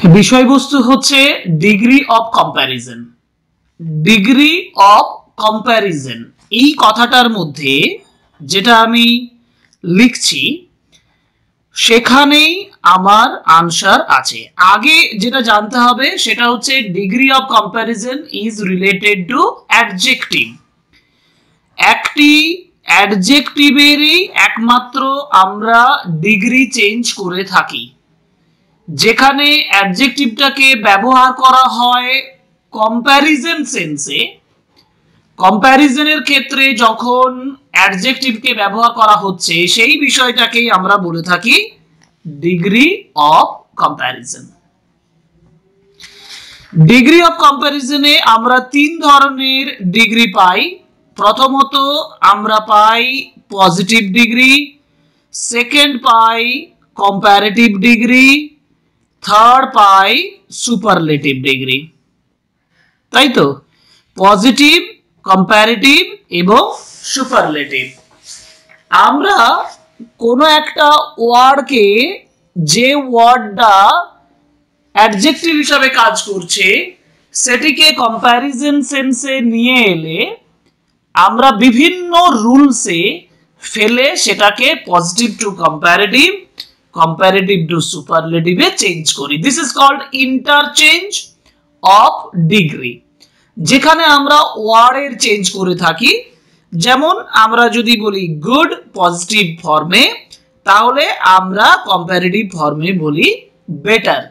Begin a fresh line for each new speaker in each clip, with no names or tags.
বিষয়বস্তু হচ্ছে degree of comparison. Degree of comparison এই কথাটার মধ্যে যেটা আমি লিখছি সেখানেই আমার আনসার আছে। আগে যেটা জানতে হবে সেটা হচ্ছে degree of comparison is related to adjective. একটি অ্যাডজেক্টিভেরই একমাত্র আমরা ডিগ্রি চেঞ্জ করে থাকি। যেখানে অ্যাডজেক্টিভটাকে ব্যবহার করা হয় কম্প্যারিজন সেন্সে, কম্প্যারিজনের ক্ষেত্রে যখন অ্যাডজেক্টিভকে ব্যবহার করা হচ্ছে সেই বিষয়টাকেই আমরা বলে থাকি degree of comparison. Degree of কম্প্যারিজনে আমরা তিন ধরনের ডিগ্রি পাই। প্রথমত আমরা পাই পজিটিভ ডিগ্রি, সেকেন্ড পাই কম্প্যারেটিভ ডিগ্রি, থার্ড পাই সুপারলেটিভ ডিগ্রি। তাই তো, পজিটিভ, কম্প্যারেটিভ এবং সুপারলেটিভ। আমরা কোনো একটা ওয়ার্ডকে, যে ওয়ার্ডটা অ্যাডজেক্টিভ হিসাবে কাজ করছে সেটিকে কম্প্যারিজন সেন্সে নিয়ে এলে আমরা বিভিন্ন রুলসে ফেলে সেটাকে positive to comparative, comparative to সুপারলেটিভে চেঞ্জ করি। This is called interchange of degree, যেখানে আমরা ওয়ার্ডের চেঞ্জ করে থাকি। যেমন আমরা যদি বলি গুড পজিটিভ ফর্মে, তাহলে আমরা কম্প্যারেটিভ ফর্মে বলি বেটার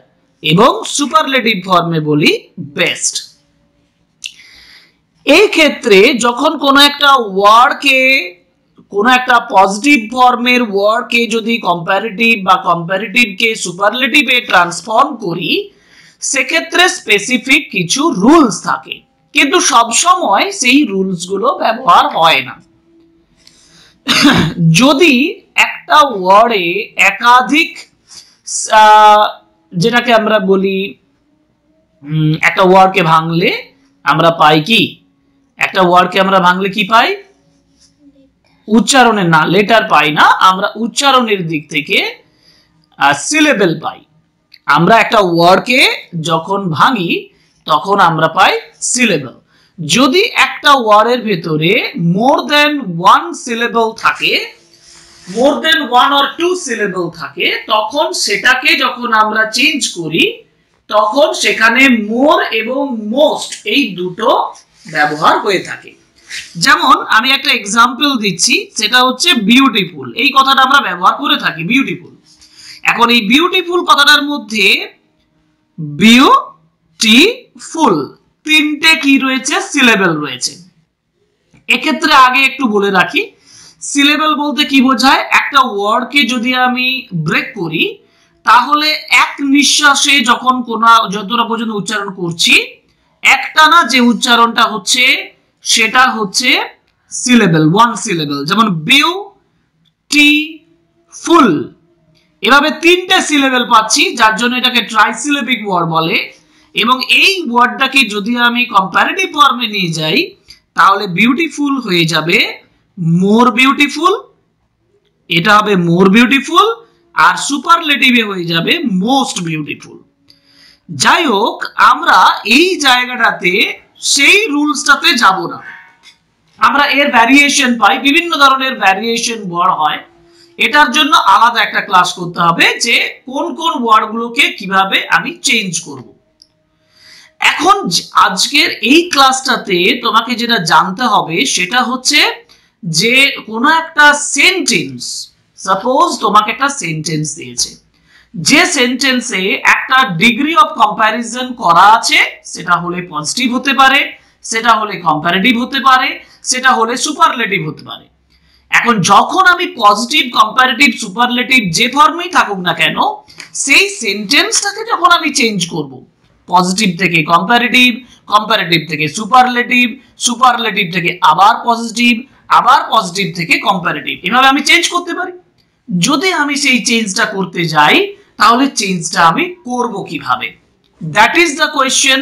এবং সুপারলেটিভ ফর্মে বলি বেস্ট। এই ক্ষেত্রে যখন কোনো একটা ওয়ার্ডকে, কোনো একটা পজিটিভ ফর্মের ওয়ার্ডকে যদি কম্প্যারেটিভ বা কম্প্যারেটিভকে সুপারলেটিভে ট্রান্সফর্ম করি, সেক্ষেত্রে স্পেসিফিক কিছু রুলস থাকে, কিন্তু সব সময় সেই রুলসগুলো ব্যবহার হয় না। যদি একটা ওয়ার্ডে একাধিক, যেটাকে আমরা বলি, একটা ওয়ার্ডকে ভাঙলে আমরা পাই কি, একটা ওয়ার্ডকে আমরা ভাঙলে কি পাই? উচ্চারণের না, লেটার পাই না, আমরা উচ্চারণের দিক থেকে সিলেবেল পাই। আমরা একটা ওয়ার্ডকে যখন ভাঙি তখন আমরা পাই সিলেবেল। যদি একটা ওয়ার্ডের ভেতরে মোর দেন ওয়ান সিলেবল থাকে, মোর দেন ওয়ান অর টু সিলেবল থাকে, তখন সেটাকে যখন আমরা চেঞ্জ করি তখন সেখানে মোর এবং মোস্ট এই দুটো ব্যবহার হয়ে থাকে। যেমন আমি একটা এক্সাম্পল দিচ্ছি, সেটা হচ্ছে বিউটিফুল। এই কথাটা আমরা ব্যবহার করে থাকি, বিউটিফুল। এখন এই বিউটিফুল কথাটার মধ্যে বিউটিফুল তিনটে কি রয়েছে? সিলেবেল রয়েছে। এক্ষেত্রে আগে একটু বলে রাখি, সিলেবেল বলতে কি বোঝায়? একটা ওয়ার্ডকে যদি আমি ব্রেক করি তাহলে এক নিঃশ্বাসে যখন যতটা পর্যন্ত উচ্চারণ করছি, একটানা যে উচ্চারণটা হচ্ছে সেটা হচ্ছে সিলেবেল, ওয়ান সিলেবেল। যেমন বিউটিফুল, এভাবে তিনটে সিলেবেল পাচ্ছি, যার জন্য এটাকে ট্রাইসিলেবিক ওয়ার্ড বলে। এবং এই ওয়ার্ডটাকে যদি আমি কম্প্যারেটিভ ফর্মে নিয়ে যাই তাহলে বিউটিফুল হয়ে যাবে মোর বিউটিফুল, এটা হবে মোর বিউটিফুল, আর সুপারলেটিভে হয়ে যাবে মোস্ট বিউটিফুল। যাই হোক, আমরা এই জায়গাটাতে সেই রুলসটাতে যাব না, আমরা এর ভ্যারিয়েশন পাই, বিভিন্ন ধরনের ভ্যারিয়েশন ওয়ার্ড হয়। এটার জন্য আলাদা একটা ক্লাস করতে হবে যে কোন কোন ওয়ার্ডগুলোকে কিভাবে আমি চেঞ্জ করব। এখন আজকের এই ক্লাসটাতে তোমাকে যেটা জানতে হবে সেটা হচ্ছে যে কোনো একটা সেন্টেন্স, সাপোজ তোমাকে একটা সেন্টেন্স দিয়েছে, যে সেন্টেন্সে একটা ডিগ্রি অফ কম্প্যারিজন করা আছে, সেটা হলে পজিটিভ হতে পারে, সেটা হলে কম্প্যারেটিভ হতে পারে, সেটা হলে সুপারলেটিভ হতে পারে। এখন যখন আমি পজিটিভ, কম্প্যারেটিভ, সুপারলেটিভ যে ফর্মেই থাকুক না কেন, সেই সেন্টেন্সটাকে যখন আমি চেঞ্জ করব, পজিটিভ থেকে কম্প্যারেটিভ, কম্প্যারেটিভ থেকে সুপারলেটিভ, সুপারলেটিভ থেকে আবার পজিটিভ, আবার পজিটিভ থেকে কম্প্যারেটিভ, এভাবে আমি চেঞ্জ করতে পারি। যদি আমি সেই চেঞ্জটা করতে যাই তাহলে চেঞ্জটা আমি করব কিভাবে? That is the question,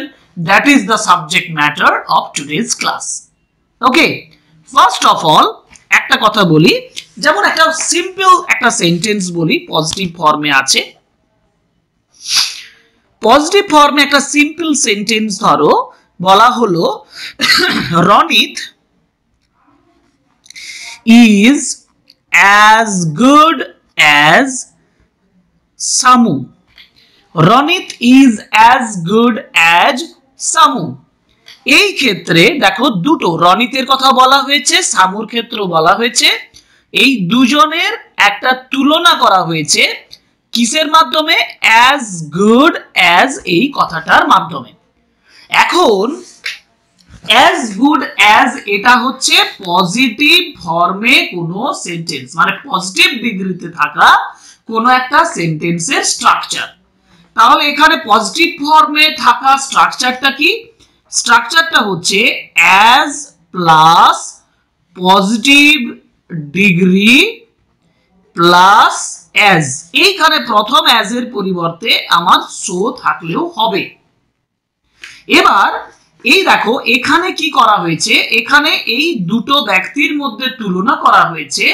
that is the subject matter of today's class. Okay, first of all একটা কথা বলি, যেমন একটা সিম্পল একটা সেন্টেন্স বলি, পজিটিভ ফর্মে আছে, পজিটিভ ফর্মে একটা সিম্পল সেন্টেন্স ধরো বলা হলো Ronit is as good as Samu. Ronit is as good as Samu. এই ক্ষেত্রে দেখো দুটো রনিতের কথা বলা হয়েছে, সামুর ক্ষেত্রেও বলা হয়েছে। এই দুজনের একটা তুলনা করা হয়েছে কিসের মাধ্যমে? as good as এই কথাটার মাধ্যমে। এখন as good as এটা হচ্ছে পজিটিভ ফর্মে কোনো সেন্টেন্স, মানে পজিটিভ ডিগ্রিতে থাকা কোনো একটা সেন্টেন্সের স্ট্রাকচার। তাহলে এখানে পজিটিভ ফর্মে থাকা স্ট্রাকচারটা কি? স্ট্রাকচারটা হচ্ছে as plus positive degree plus as। এইখানে প্রথম as এর পরিবর্তে আমার সো থাকলেও হবে। এবার এই দেখো এখানে কি করা হয়েছে, এখানে এই দুটো ব্যক্তির মধ্যে তুলনা করা হয়েছে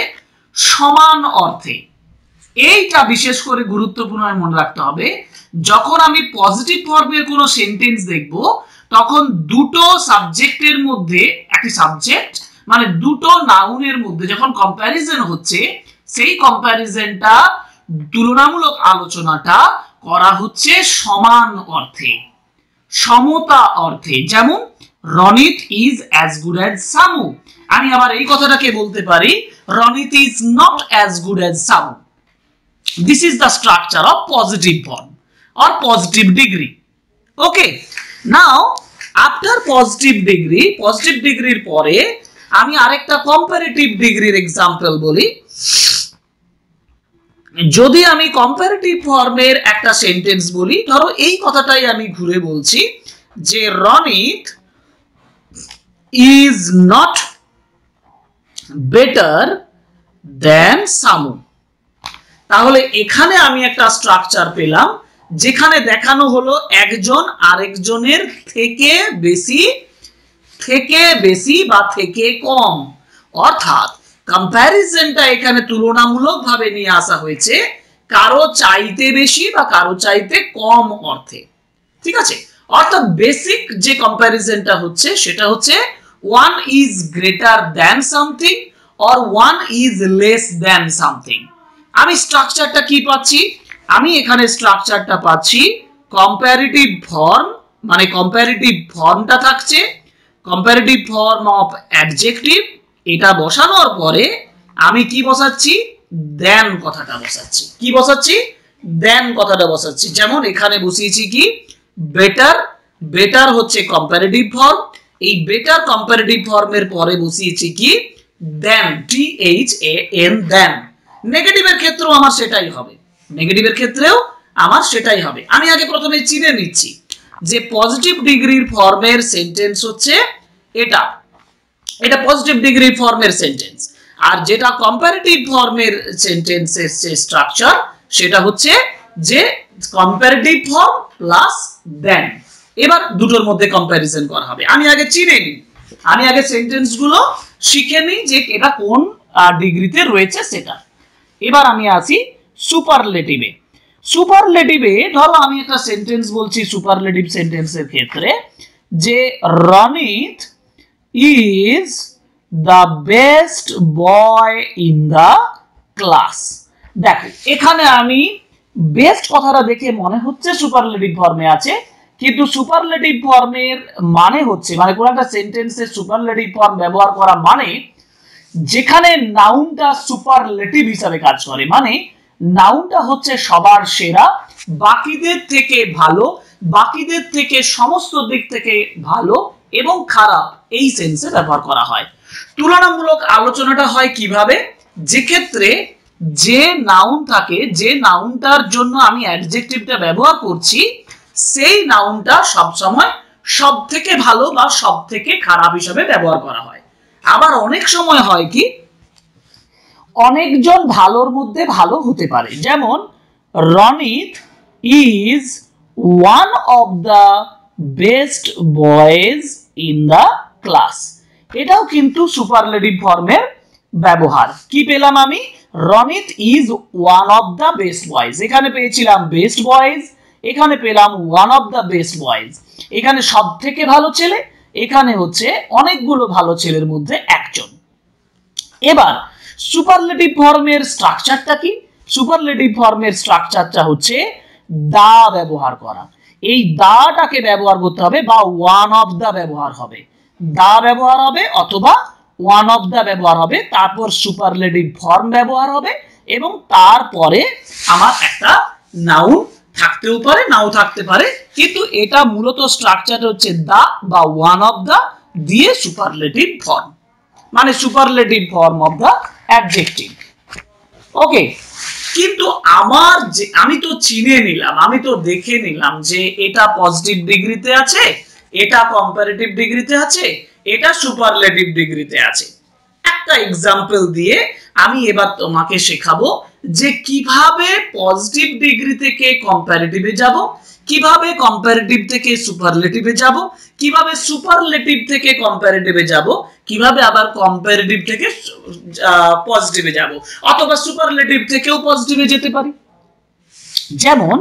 সমান অর্থে। এইটা বিশেষ করে গুরুত্বপূর্ণ মনে রাখতে হবে। যখন আমি পজিটিভ ফর্মের কোনো সেন্টেন্স দেখব তখন দুটো সাবজেক্টের মধ্যে, একটি সাবজেক্ট মানে দুটো নাউনের মধ্যে যখন কম্প্যারিজন হচ্ছে, সেই কম্প্যারিজনটা তুলনামূলক আলোচনাটা করা হচ্ছে সমান অর্থে, সমতা অর্থে। যেমন Ronit is as good as Samu, আমি আবার এই কথাটাকে বলতে পারি Ronit is not as good as Samu. This is the structure of positive form or positive degree. Okay, now after positive ডিগ্রির পরে আমি আরেকটা কম্পারেটিভ ডিগ্রির এক্সাম্পল বলি। যদি আমি কম্পারেটিভ ফর্মের একটা সেন্টেন্স বলি, ধরো এই কথাটাই আমি ঘুরে বলছি যে Ronit is not better than Samu. তাহলে এখানে আমি একটা স্ট্রাকচার পেলাম যেখানে দেখানো হলো একজন আরেকজনের থেকে বেশি বা থেকে কম, অর্থাৎ কম্প্যারিজনটা এখানে তুলনামূলকভাবে নিয়ে আসা হয়েছে কারো চাইতে বেশি বা কারো চাইতে কম অর্থে। ঠিক আছে, অর্থাৎ বেসিক যে কম্প্যারিজনটা হচ্ছে সেটা হচ্ছে one is greater than something or one is less than something. আমি স্ট্রাকচারটা কি পাচ্ছি? আমি এখানে স্ট্রাকচারটা পাচ্ছি কম্প্যারিটিভ ফর্ম, মানে কম্প্যারিটিভ ফর্মটা থাকছে কম্প্যারিটিভ ফর্ম অফ অ্যাডজেক্টিভ। এটা বসানোর পরে আমি কি বসাচ্ছি? দেন কথাটা বসাচ্ছি। কি বসাচ্ছি? দেন কথাটা বসাচ্ছি। যেমন এখানে বসিয়েছি কি বেটার, বেটার হচ্ছে কম্প্যারিটিভ ফর্ম, এই বেটার কম্প্যারিটিভ ফর্মের পরে বসিয়েছি কি দেন, THAN দেন। নেগেটিভের ক্ষেত্রেও আমার সেটাই হবে, নেগেটিভের ক্ষেত্রেও আমার সেটাই হবে। আমি আগে প্রথমে চিনে নিচ্ছি যে পজিটিভ ডিগ্রির ফর্মের সেন্টেন্স হচ্ছে এটা, এটা পজিটিভ ডিগ্রি ফর্মের সেন্টেন্স, আর যেটা কম্পারেটিভ ফর্মের সেন্টেন্সের যে স্ট্রাকচার সেটা হচ্ছে যে কম্পারেটিভ ফর্ম প্লাস দেন। এবার দুটোর মধ্যে কম্প্যারিজন করা হবে। আমি আগে চিনে নিই, আমি আগে সেন্টেন্সগুলো শিখে নিই যে এটা কোন ডিগ্রিতে রয়েছে সেটা। এবার আমি আসি সুপারলেটিভে। সুপারলেটিভে ধরো আমি একটা সেন্টেন্স বলছি সুপারলেটিভ সেন্টেন্সের ক্ষেত্রে যে Ronit is the best boy in the class। দেখো এখানে আমি বেস্ট কথাটা দেখে মনে হচ্ছে সুপারলেটিভ ফর্মে আছে, কিন্তু সুপারলেটিভ ফর্মের মানে হচ্ছে, মানে কোন একটা সেন্টেন্সের সুপারলেটিভ ফর্ম ব্যবহার করা মানে যেখানে নাউনটা সুপারলেটিভ হিসাবে কাজ করে, মানে নাউনটা হচ্ছে সবার সেরা, বাকিদের থেকে ভালো, বাকিদের থেকে সমস্ত দিক থেকে ভালো এবং খারাপ, এই সেন্সে ব্যবহার করা হয়। তুলনামূলক আলোচনাটা হয় কিভাবে? যে ক্ষেত্রে যে নাউন থাকে, যে নাউনটার জন্য আমি অ্যাডজেক্টিভটা ব্যবহার করছি, সেই নাউনটা সবসময় সব থেকে ভালো বা সব থেকে খারাপ হিসাবে ব্যবহার করা হয়। আবার অনেক সময় হয় কি অনেকজন ভালোর মধ্যে ভালো হতে পারে, যেমন Ronit is one of the best boys in the class. এটাও কিন্তু সুপারলেটিভ ফর্মের ব্যবহার। কি পেলাম আমি? Ronit is one of the best boys, এখানে পেয়েছিলাম বেস্ট বয়েজ এখানে পেলাম one of the best boys, এখানে সব থেকে ভালো ছেলে, এখানে হচ্ছে অনেকগুলো ভালো ছেলের মধ্যে একজন। এবার সুপারলেটিভ ফর্মের স্ট্রাকচারটা কি? সুপারলেটিভ ফর্মের স্ট্রাকচারটা হচ্ছে দা ব্যবহার করা। এই দাটাকে ব্যবহার করতে হবে বা ওয়ান অফ দা ব্যবহার হবে, দা ব্যবহার হবে অথবা ওয়ান অফ দা ব্যবহার হবে, তারপর সুপারলেটিভ ফর্ম ব্যবহার হবে এবং তারপরে আমার একটা নাউন থাকতেও পারে নাও থাকতে পারে, কিন্তু এটা মূলত স্ট্রাকচার হচ্ছে দা বা ওয়ান অফ দা দিয়ে সুপারলেটিভ ফর্ম, মানে superlative form of the adjective. Okay, কিন্তু আমার যে আমি তো চিনে নিলাম, আমি তো দেখে নিলাম যে এটা পজিটিভ ডিগ্রিতে আছে, এটা কম্পারেটিভ ডিগ্রিতে আছে, এটা সুপারলেটিভ ডিগ্রিতে আছে। একটা এক্সাম্পল দিয়ে আমি এবার তোমাকে শেখাবো যে কিভাবে পজিটিভ ডিগ্রি থেকে কম্পারেটিভে যাব, কিভাবে কম্পারেটিভ থেকে সুপারলেটিভে যাব, কিভাবে সুপারলেটিভ থেকে কম্পারেটিভে যাব, কিভাবে আবার কম্পারেটিভ থেকে পজিটিভে যাব, অথবা সুপারলেটিভ থেকেও পজিটিভে যেতে পারি। যেমন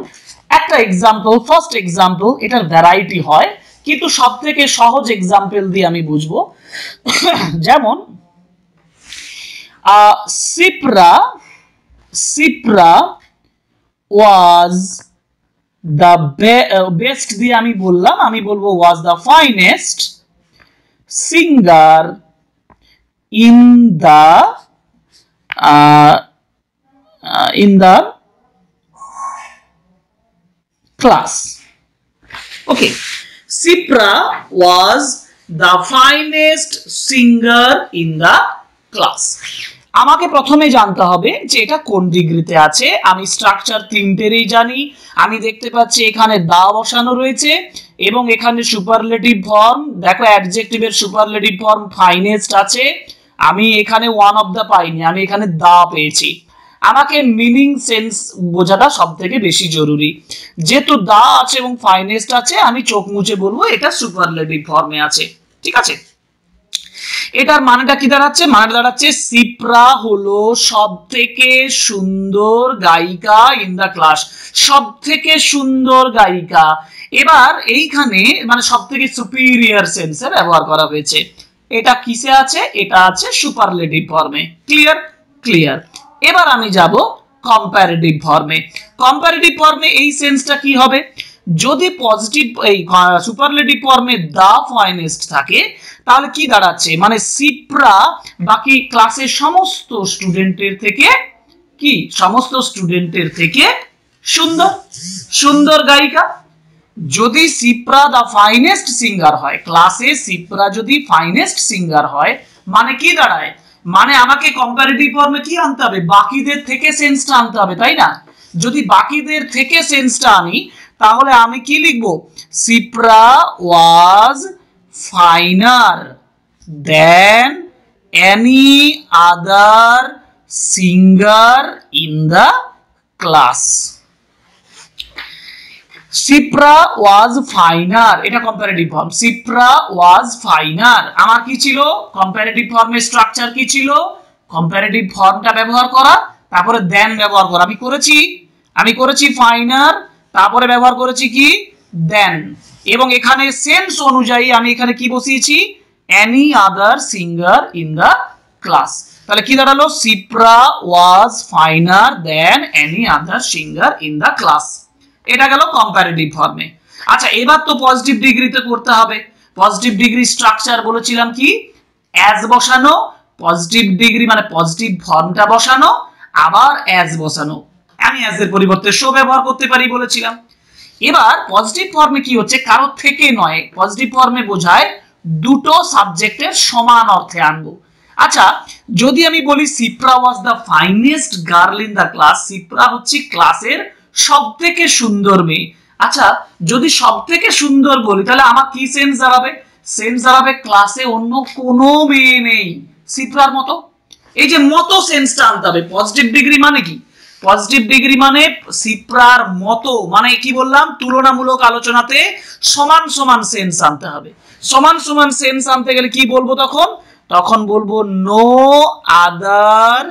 একটা এক্সাম্পল, ফার্স্ট এক্সাম্পল, এটার ভ্যারাইটি হয় কিন্তু সবথেকে সহজ এক্সাম্পল দিয়ে আমি বুঝবো। যেমন Sipra was the best দিয়ে আমি বললাম, আমি বলবো was the finest singer in the class. Okay, Sipra was the finest singer in the class. আমাকে প্রথমে জানতে হবে যে এটা কোন ডিগ্রিতে আছে। আমি স্ট্রাকচার তিনটেরই জানি, আমি দেখতে পাচ্ছি এখানে দা বসানো রয়েছে এবং এখানে সুপারলেটিভ ফর্ম, দেখো অ্যাডজেক্টিভের সুপারলেটিভ ফর্ম ফাইনেস্ট আছে, আমি এখানে ওয়ান অফ দা পাইনি, আমি এখানে দা পেয়েছি। আমাকে মিনিং সেন্স বোঝাটা সব থেকে বেশি জরুরি, যেহেতু দা আছে এবং ফাইনেস্ট আছে আমি চোখ মুছে বলবো এটা সুপারলেটিভ ফর্মে আছে। ঠিক আছে, এটার মানেটা কি দাঁড়াচ্ছে? মানে দাঁড়াচ্ছে সিপ্রা হলো সব থেকে সুন্দর গায়িকা ইন দা ক্লাস, সব থেকে সুন্দর গায়িকা। এবার এইখানে মানে সব থেকে সুপিরিয়র সেন্সে ব্যবহার করা হয়েছে। এটা কিসে আছে? এটা আছে সুপারলেটিভ ফর্মে। ক্লিয়ার? ক্লিয়ার। এবার আমি যাব কম্পারেটিভ ফর্মে। কম্পারেটিভ ফর্মে এই সেন্সটা কি হবে? যদি পজিটিভ এই সুপারলেটিভ ফর্মে দা ফাইনেস্ট থাকে তাহলে কি দাঁড়াচ্ছে? মানে সিপ্রা বাকি ক্লাসের সমস্ত স্টুডেন্টের থেকে কি, সমস্ত স্টুডেন্টের থেকে সুন্দর, সুন্দর গায়িকা। যদি সিপ্রা দা ফাইনেস্ট সিঙ্গার হয়, ক্লাসে সিপ্রা যদি ফাইনেস্ট সিঙ্গার হয়, মানে কি দাঁড়ায়? মানে আমাকে কম্পারেটিভ ফর্মে কি আনতে হবে? বাকিদের থেকে সেন্সটা আনতে হবে, তাই না? যদি বাকিদের থেকে সেন্সটা আনি তাহলে আমি কি লিখবো? সিপ্রা ওয়াজ finer than any other singer in the class. Sipra was finer, এটা comparative form. Sipra was finer, আমার কি ছিল? কম্পারেটিভ ফর্মের স্ট্রাকচার কি ছিল? কম্পারেটিভ ফর্মটা ব্যবহার করা, তারপরে দেন ব্যবহার করা। আমি করেছি ফাইনার, তারপরে ব্যবহার করেছি কি? দেন। এবং এখানে সেন্স অনুযায়ী আমি এখানে কি বসিয়েছি? Any other singer in the class. তাহলে কি দাঁড়ালো? Shipra was finer than any other singer in the class. এটা গেল কম্পারেটিভ ফর্মে। আচ্ছা, এবার তো পজিটিভ ডিগ্রিতে করতে হবে। পজিটিভ ডিগ্রি স্ট্রাকচার বলেছিলাম কি? অ্যাজ বসানো, পজিটিভ ডিগ্রি মানে পজিটিভ ফর্মটা বসানো, আবার অ্যাজ বসানো। আমি অ্যাজ এর পরিবর্তে শো ব্যবহার করতে পারি বলেছিলাম। এবার পজিটিভ ফর্মে কি হচ্ছে? কারোর থেকে নয়, পজিটিভ ফর্মে বোঝায় দুটো সাবজেক্টের সমান অর্থে আনবো। আচ্ছা, যদি আমি বলি Sipra was the finest girl in the class, Sipra হচ্ছে ক্লাসের সব থেকে সুন্দর মেয়ে। আচ্ছা, যদি সব থেকে সুন্দর বলি তাহলে আমার কি সেন্স দাঁড়াবে? সেন্স দাঁড়াবে ক্লাসে অন্য কোনো মেয়ে নেই সিপ্রার মতো। এই যে মতো সেন্সটা আনতে হবে। পজিটিভ ডিগ্রি মানে কি? পজিটিভ ডিগ্রি মানে সিপ্রার মতো, মানে কি বললাম? তুলনামূলক আলোচনাতে সমান সমান সেন্স আনতে হবে। সমান সমান সেন্স আনতে গেলে কি বলবো তখন? তখন বলবো no other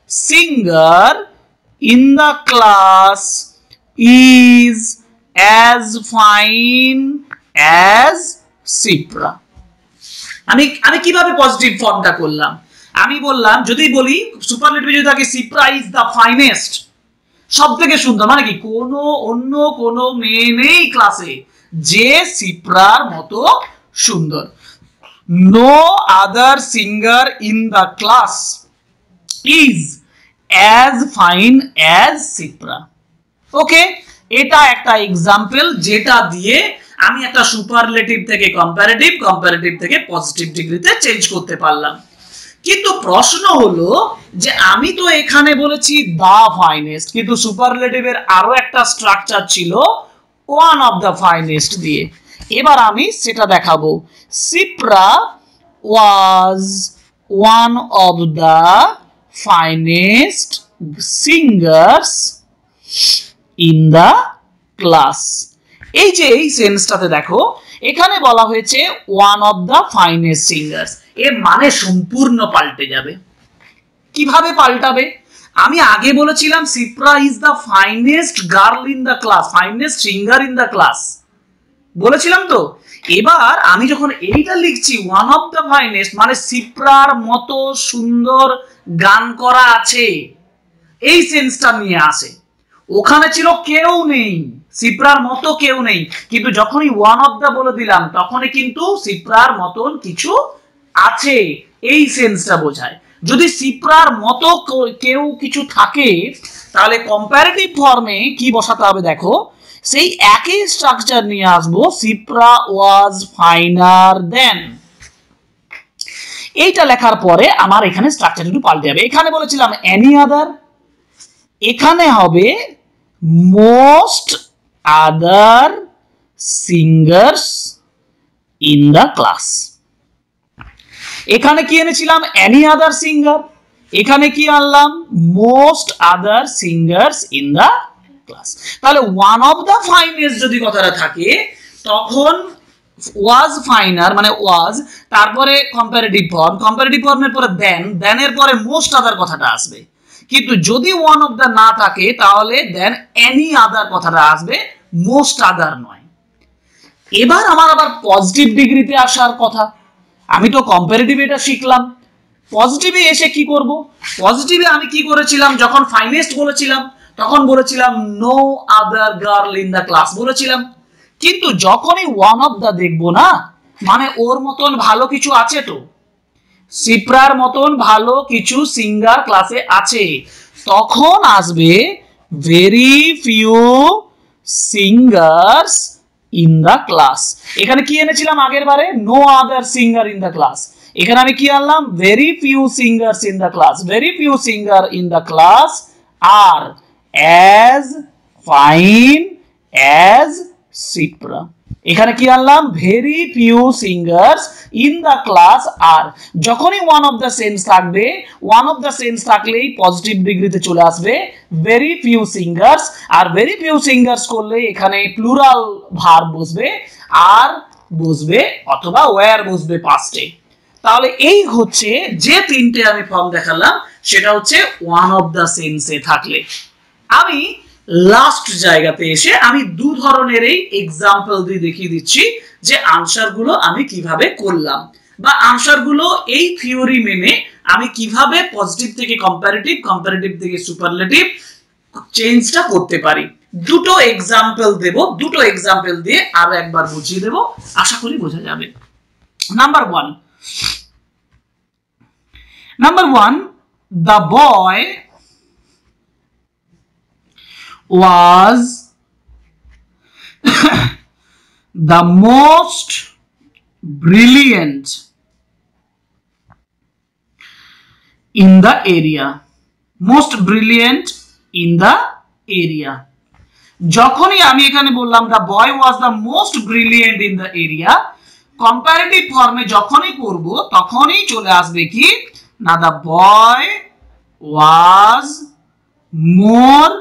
singer in the class is as fine as Cipra. আমি কিভাবে পজিটিভ ফর্মটা করলাম? আমি বললাম, যদি বলি সুপারলেটিভে যদি থাকে Cipra is the finest, সবথেকে সুন্দর, মানে কি অন্য কোনো মেয়ে নেই ক্লাসে যে Cipraর মতো সুন্দর। No other singer in the class is as fine as Cipra. ওকে, এটা একটা এক্সাম্পল যেটা দিয়ে আমি একটা সুপারলেটিভ থেকে কম্পারেটিভ, কম্পারেটিভ থেকে পজিটিভ ডিগ্রিতে চেঞ্জ করতে পারলাম। কিন্তু প্রশ্ন হলো যে আমি তো এখানে বলেছি দা ফাইনেস্ট, কিন্তু সুপারলেটিভের আরো একটা স্ট্রাকচার ছিল ওয়ান অফ দ্য ফাইনেস্ট দিয়ে। এবার আমি সেটা দেখাবো। Cipra was one of the finest singers in the class. এই যে এই সেন্সটাতে দেখো, এখানে বলা হয়েছে one of the finest singers, এর মানে সম্পূর্ণ পাল্টে যাবে। কিভাবে পাল্টাবে? আমি আগে বলেছিলাম Cipra is the finest girl in the class, finest singer in the class বলেছিলাম তো। এবার আমি যখন এইটা লিখছি ওয়ান অফ দ্য ফাইনেস্ট, মানে Cipraর মতো সুন্দর গান করা আছে, এই সেন্সটা নিয়ে আসে। ওখানে ছিল কেউ নেই, Cipraর মতো কেউ নেই, কিন্তু যখনই ওয়ান অফ দ্য বলে দিলাম তখনই কিন্তু Cipraর মতন কিছু আছে, এই সেন্সটা বোঝায়। যদি Cipraর মতো কেউ কিছু থাকে তাহলে কম্পারেটিভ ফর্মে কি বসাতে হবে দেখো, সেই একই স্ট্রাকচার নিয়ে আসবো, Cipra was finer than। এইটা লেখার পরে আমার এখানে স্ট্রাকচার একটু পাল্টে যাবে। এখানে বলেছিলাম এনি আদার, এখানে হবে most other singers in the class. এখানে কি এনেছিলাম? Any other singer. এখানে কি আনলাম? Most other singers in the class. তাহলে ওয়ান অফ দ্য ফাইনেস্ট যদি কথাটা থাকে তখন ওয়াজ ফাইনার, মানে ওয়াজ, তারপরে কম্পারেটিভ ফর্ম, কম্পারেটিভ ফর্মের পরে দেন এর পরে মোস্ট আদার কথাটা আসবে। কিন্তু যদি ওয়ান অফ দ্য না থাকে তাহলে দেন এনি আদার কথাটা আসবে, মোস্ট আদার নয়। এবার আমার আবার পজিটিভ ডিগ্রিতে আসার কথা। আমি তো কম্পারেটিভ এটা শিখলাম, পজিটিভে এসে কি করব? পজিটিভে আমি কি করেছিলাম, যখন ফাইনেস্ট বলেছিলাম তখন বলেছিলাম no other girl in the class বলেছিলাম। কিন্তু যখনই ওয়ান অফ দ্য দেখবো না, মানে ওর মতন ভালো কিছু আছে, তো Cipraর মতন ভালো কিছু সিঙ্গার ক্লাসে আছে, তখন আসবে very few singers in the class. এখানে কি এনেছিলাম আগের বারে? No other singer in the class. এখানে আমি কি আনলাম? Very few singers in the class. Very few singer in the class আর as fine as Cipra। এখানে কি আনলাম? Very few singers in the class আর। যখনই ওয়ান অফ দ্য সেন্স থাকবে, ওয়ান অফ দ্য সেন্স থাকলেই পজিটিভ ডিগ্রিতে চলে আসবে very few singers. Are very few singers করলে এখানে প্লুরাল ভার্ব বসবে, আর বসবে অথবা ওয়্যার বসবে পাস্টে। তাহলে এই হচ্ছে যে তিনটে আমি ফর্ম দেখালাম, সেটা হচ্ছে ওয়ান অফ দ্য সেন্সে থাকলে। আমি লাস্ট জায়গাতে এসে আমি দু ধরনের এই এক্সাম্পল দিয়ে দেখিয়ে দিচ্ছি যে আনসার গুলো আমি কিভাবে করলাম, বা আনসার গুলো এই থিওরি মেনে আমি কিভাবে পজিটিভ থেকে কম্পারেটিভ, কম্পারেটিভ থেকে সুপারলেটিভ চেঞ্জটা করতে পারি। দুটো এক্সাম্পল দেব, দুটো এক্সাম্পল দিয়ে আরো একবার বুঝিয়ে দেব, আশা করি বোঝা যাবে। Number one, the boy was the most brilliant in the area. Most brilliant in the area. যখনই আমি এখানে বললাম the boy was the most brilliant in the area, comparative ফর্মে যখনই করব তখনই চলে আসবে কি না, the boy was more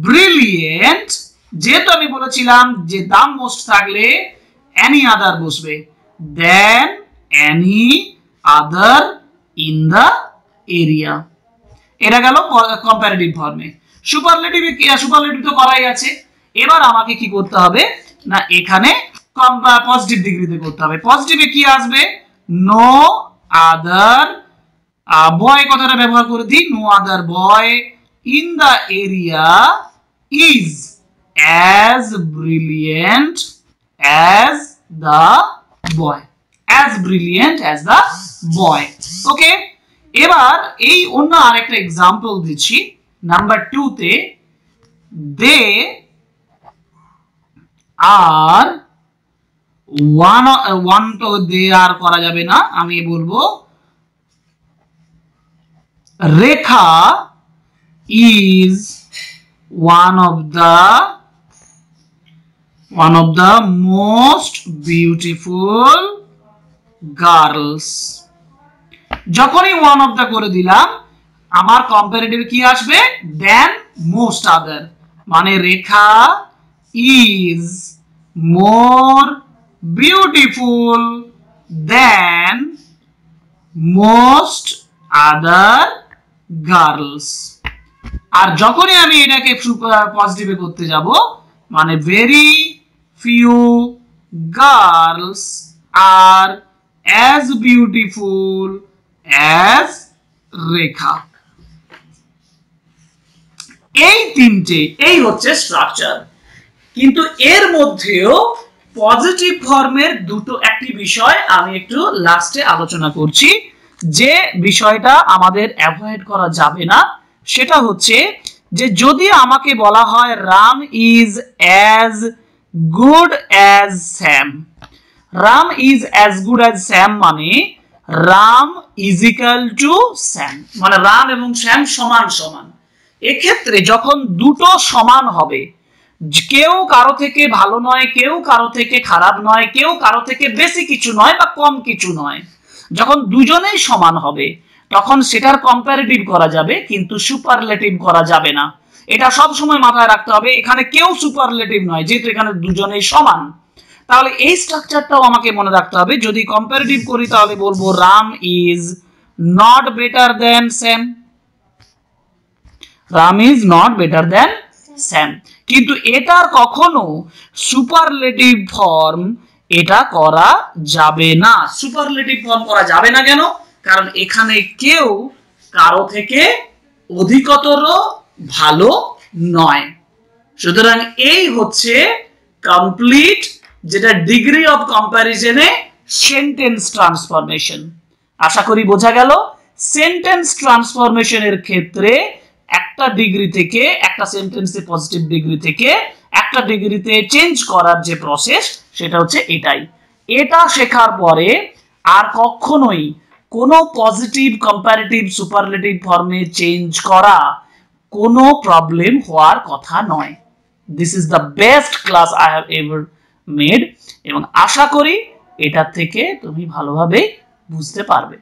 brilliant। যেহেতু আমি বলেছিলাম যে the most থাকলে any other বসবে, than any other in the area। এটা গেল কম্পারেটিভ ফর্মে। সুপারলেটিভ তো করাই আছে। এবার আমাকে কি করতে হবে না এখানে পজিটিভ ডিগ্রিতে করতে হবে। পজিটিভে কি আসবে নো আদার বয় কথাটা ব্যবহার করে দিই no other boy in the area is as brilliant as the boy as brilliant as the boy okay এবার এই অন্য আরেকটা एग्जांपल দিচ্ছি নাম্বার 2 তে they are one তো they are করা যাবে না আমি বলবো রেখা is one of the most beautiful girls যখনই ওয়ান অফ দা করে দিলাম আমার কম্পারেটিভ কি আসবে দেন মোস্ট আদার মানে Rekha is more beautiful than most other girls আর যখনই আমি এটাকে পজিটিভে করতে যাব মানে ভেরি ফিউ গার্লস আর as beautiful as রেখা এই তিনটে এই হচ্ছে স্ট্রাকচার কিন্তু এর মধ্যেও পজিটিভ ফর্মের দুটো একটি বিষয় আমি একটু লাস্টে আলোচনা করছি যে বিষয়টা আমাদের অ্যাভয়েড করা যাবে না সেটা হচ্ছে যে যদি আমাকে বলা হয় Ram is as good as Sam Ram is as good as Sam মানে Ram is equal to Sam মানে রাম এবং শ্যাম সমান সমান এক্ষেত্রে যখন দুটো সমান হবে কেউ কারো থেকে ভালো নয় কেউ কারো থেকে খারাপ নয় কেউ কারো থেকে বেশি কিছু নয় বা কম কিছু নয় যখন দুজনেই সমান হবে তখন সেটার কম্পারেটিভ করা যাবে কিন্তু সুপারলেটিভ করা যাবে না এটা সব সময় মাথায় রাখতে হবে এখানে কেউ সুপারলেটিভ নয় যেহেতু এখানে দুজনেই সমান তাহলে এই স্ট্রাকচারটাও আমাকে মনে রাখতে হবে যদি কম্পারেটিভ করি তাহলে বলবো Ram is not better than Sam Ram is not better than Sam কিন্তু এটার কখনো সুপারলেটিভ ফর্ম এটা করা যাবে না সুপারলেটিভ ফর্ম করা যাবে না কেন কারণ এখানে কেউ কারো থেকে অধিকতর ভালো নয় সুতরাং এই হচ্ছে কমপ্লিট যেটা ডিগ্রি অফ কম্পারিজনে সেন্টেন্স ট্রান্সফরমেশন আশা করি বোঝা গেল সেন্টেন্স ট্রান্সফরমেশনের ক্ষেত্রে একটা ডিগ্রি থেকে একটা সেন্টেন্সে পজিটিভ ডিগ্রি থেকে একটা ডিগ্রিতে চেঞ্জ করার যে প্রসেস সেটা হচ্ছে এটাই এটা শেখার পরে আর কখনোই কোনো পজিটিভ কম্পারেটিভ সুপারলেটিভ ফর্মে চেঞ্জ করা কোনো প্রবলেম হওয়ার কথা নয় this is the best class I have ever made এবং আশা করি এটা থেকে তুমি ভালোভাবে বুঝতে পারবে